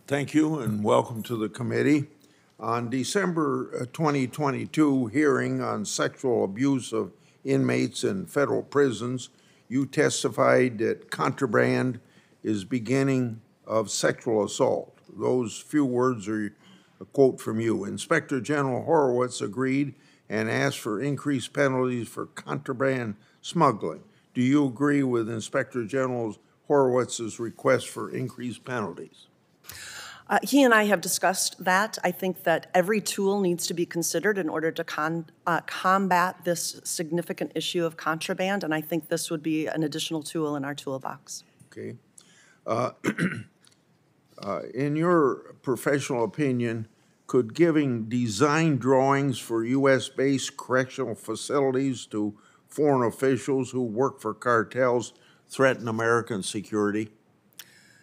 Thank you and welcome to the committee. On December 2022 hearing on sexual abuse of inmates in federal prisons, you testified that contraband is beginning of sexual assault. Those few words are a quote from you. Inspector General Horowitz agreed and asked for increased penalties for contraband smuggling. Do you agree with Inspector General Horowitz's request for increased penalties? He and I have discussed that. I think that every tool needs to be considered in order to combat this significant issue of contraband, and I think this would be an additional tool in our toolbox. Okay. In your professional opinion, could giving design drawings for U.S.-based correctional facilities to foreign officials who work for cartels threaten American security?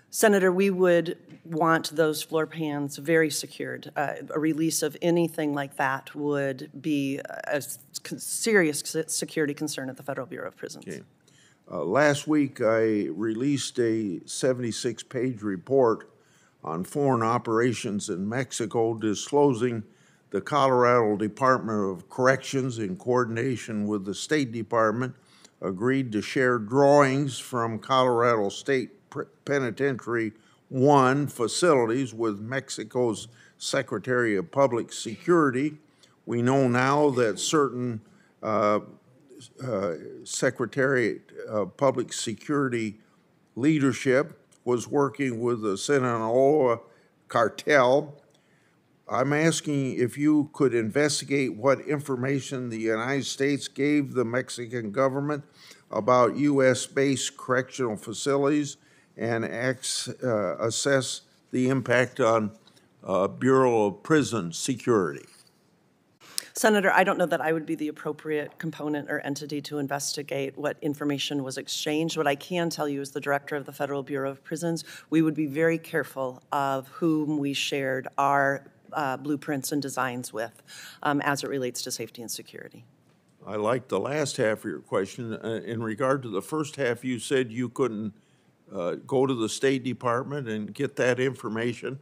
Senator, we would want those floor plans very secured. A release of anything like that would be a serious security concern at the Federal Bureau of Prisons. Okay. Last week, I released a 76-page report on foreign operations in Mexico, disclosing the Colorado Department of Corrections, in coordination with the State Department, agreed to share drawings from Colorado State Penitentiary 1 facilities with Mexico's Secretary of Public Security. We know now that certain Secretary of Public Security leadership was working with the Sinaloa cartel. I'm asking if you could investigate what information the United States gave the Mexican government about U.S.-based correctional facilities and assess the impact on Bureau of Prison Security. Senator, I don't know that I would be the appropriate component or entity to investigate what information was exchanged. What I can tell you as the director of the Federal Bureau of Prisons, we would be very careful of whom we shared our blueprints and designs with as it relates to safety and security. I like the last half of your question. In regard to the first half, you said you couldn't go to the State Department and get that information?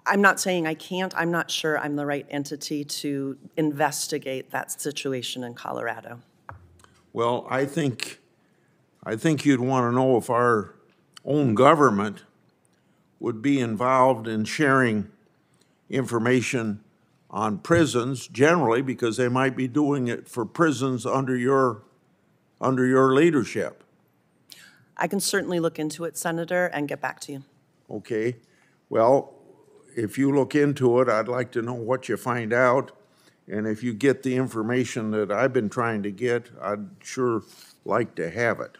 I'm not saying I can't. I'm not sure I'm the right entity to investigate that situation in Colorado. Well, I think you'd want to know if our own government would be involved in sharing information on prisons generally, because they might be doing it for prisons under your leadership. I can certainly look into it, Senator, and get back to you. Okay. Well, if you look into it, I'd like to know what you find out. And if you get the information that I've been trying to get, I'd sure like to have it.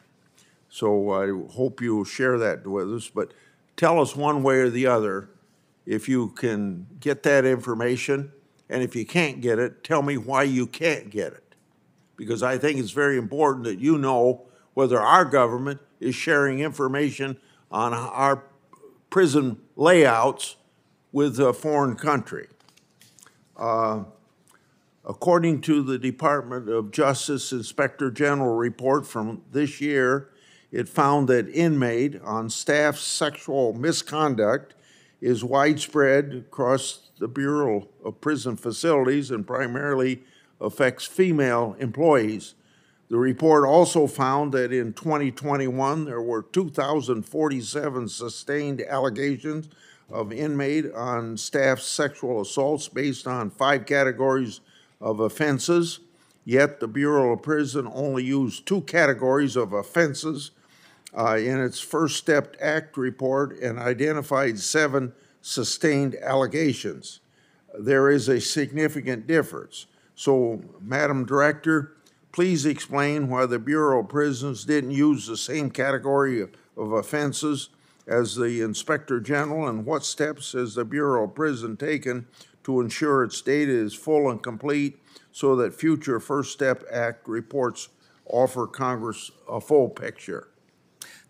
So I hope you'll share that with us. But tell us one way or the other if you can get that information. And if you can't get it, tell me why you can't get it. Because I think it's very important that you know whether our government is sharing information on our prison layouts with a foreign country. According to the Department of Justice Inspector General report from this year, it found that inmate on staff sexual misconduct is widespread across the Bureau of Prison Facilities and primarily affects female employees. The report also found that in 2021, there were 2,047 sustained allegations of inmate on staff sexual assaults based on 5 categories of offenses, yet the Bureau of Prison only used 2 categories of offenses in its First Step Act report and identified 7 sustained allegations. There is a significant difference. So, Madam Director, please explain why the Bureau of Prisons didn't use the same category of offenses as the Inspector General, and what steps has the Bureau of Prison taken to ensure its data is full and complete so that future First Step Act reports offer Congress a full picture?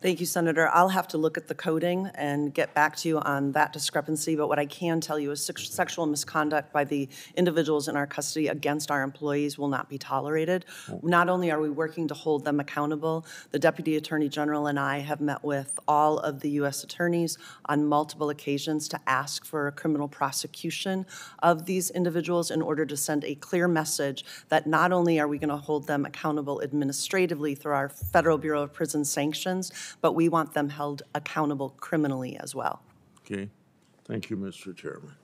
Thank you, Senator. I'll have to look at the coding and get back to you on that discrepancy, but what I can tell you is sexual misconduct by the individuals in our custody against our employees will not be tolerated. Not only are we working to hold them accountable, the Deputy Attorney General and I have met with all of the U.S. attorneys on multiple occasions to ask for a criminal prosecution of these individuals in order to send a clear message that not only are we going to hold them accountable administratively through our Federal Bureau of Prison sanctions, but we want them held accountable criminally as well. Okay. Thank you, Mr. Chairman.